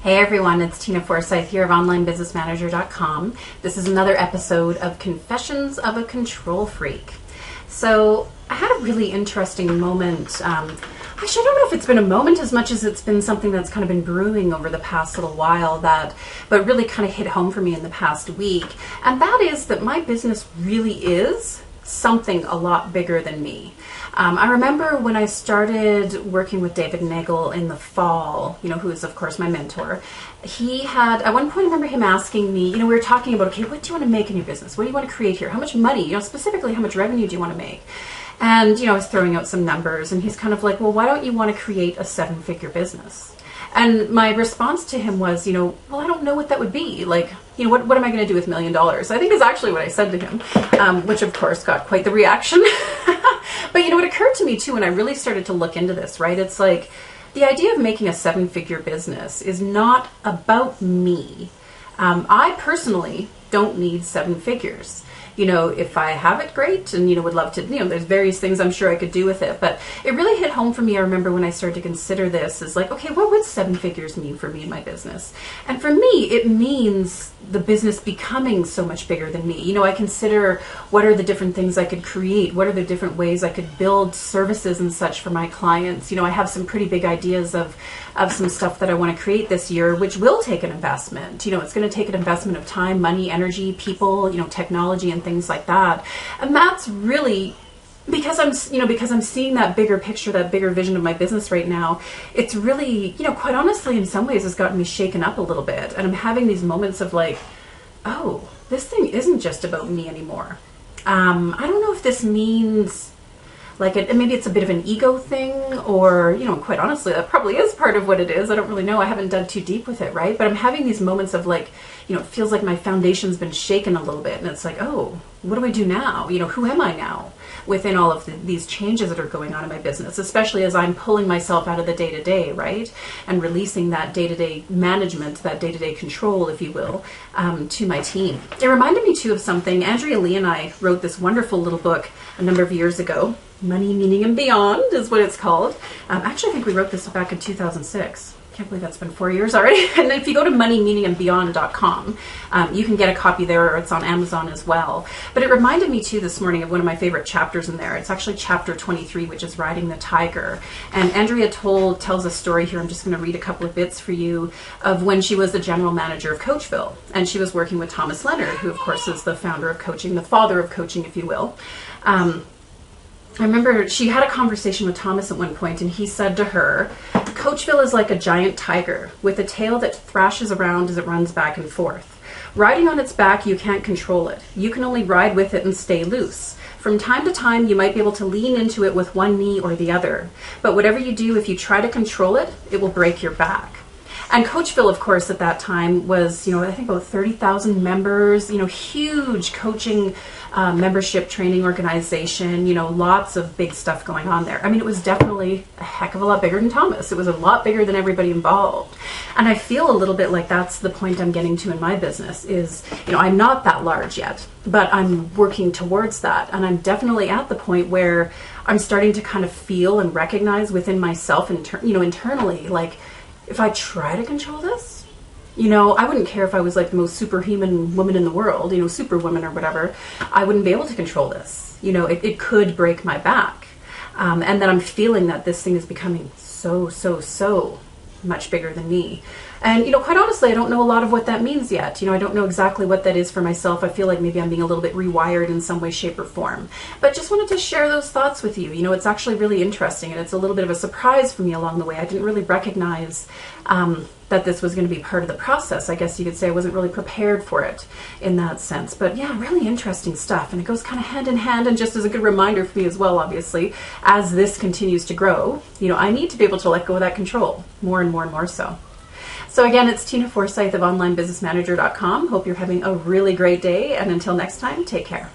Hey everyone, it's Tina Forsyth here of OnlineBusinessManager.com. This is another episode of Confessions of a Control Freak. So I had a really interesting moment. Actually, I don't know if it's been a moment as much as it's been something that's kind of been brewing over the past little while but really kind of hit home for me in the past week. And that is that my business really is something a lot bigger than me. I remember when I started working with David Nagel in the fall, who is of course my mentor. He had, at one point I remember him asking me, we were talking about, okay, what do you want to make in your business? What do you want to create here? How much money, specifically how much revenue do you want to make? And, I was throwing out some numbers and he's kind of like, well, why don't you want to create a 7-figure business? And my response to him was, well, I don't know what that would be. Like, what am I going to do with $1 million? I think is actually what I said to him, which of course got quite the reaction. But it occurred to me too when I really started to look into this, right? It's like the idea of making a 7-figure business is not about me. I personally don't need 7 figures. If I have it, great, and, would love to, there's various things I'm sure I could do with it, but it really hit home for me. I remember when I started to consider this is like, okay, what would 7 figures mean for me in my business? And for me, it means the business becoming so much bigger than me. I consider what are the different things I could create? What are the different ways I could build services and such for my clients? I have some pretty big ideas of some stuff that I want to create this year, which will take an investment. It's going to take an investment of time, money, energy, people, technology and things like that. And that's really because I'm seeing that bigger picture, that bigger vision of my business right now. It's really, quite honestly, in some ways has gotten me shaken up a little bit. And I'm having these moments of like, oh, this thing isn't just about me anymore. I don't know if this means maybe it's a bit of an ego thing or, quite honestly, that probably is part of what it is. I don't really know. I haven't dug too deep with it, right? But I'm having these moments of like, it feels like my foundation's been shaken a little bit. And it's like, oh, what do I do now? Who am I now within all of these changes that are going on in my business, especially as I'm pulling myself out of the day-to-day, right? And releasing that day-to-day management, that day-to-day control, if you will, to my team. It reminded me too of something. Andrea Lee and I wrote this wonderful little book a number of years ago. Money, Meaning, and Beyond is what it's called. Actually, I think we wrote this back in 2006. Can't believe that's been 4 years already. And if you go to moneymeaningandbeyond.com, you can get a copy there, or it's on Amazon as well. But it reminded me too this morning of one of my favorite chapters in there. It's actually chapter 23, which is Riding the Tiger. And Andrea tells a story here. I'm just going to read a couple of bits for you of when she was the general manager of Coachville. And she was working with Thomas Leonard, who of course is the founder of coaching, the father of coaching, if you will. I remember she had a conversation with Thomas at one point, and he said to her, Coachville is like a giant tiger with a tail that thrashes around as it runs back and forth. Riding on its back, you can't control it. You can only ride with it and stay loose. From time to time, you might be able to lean into it with one knee or the other. But whatever you do, if you try to control it, it will break your back. And Coachville, of course, at that time was, I think about 30,000 members, huge coaching membership training organization, lots of big stuff going on there. I mean, it was definitely a heck of a lot bigger than Thomas. It was a lot bigger than everybody involved. And I feel a little bit like that's the point I'm getting to in my business is, I'm not that large yet, but I'm working towards that. And I'm definitely at the point where I'm starting to kind of feel and recognize within myself, internally, like, if I try to control this, I wouldn't care if I was like the most superhuman woman in the world, superwoman or whatever. I wouldn't be able to control this. It could break my back. And then I'm feeling that this thing is becoming so much bigger than me. And, quite honestly, I don't know a lot of what that means yet. I don't know exactly what that is for myself. I feel like maybe I'm being a little bit rewired in some way, shape, or form. But just wanted to share those thoughts with you. It's actually really interesting, and it's a little bit of a surprise for me along the way. I didn't really recognize that this was going to be part of the process. I guess you could say I wasn't really prepared for it in that sense. But yeah, really interesting stuff. And it goes kind of hand in hand, and just as a good reminder for me as well, obviously, as this continues to grow, I need to be able to let go of that control more and more and more so. So again, it's Tina Forsyth of OnlineBusinessManager.com. Hope you're having a really great day, and until next time, take care.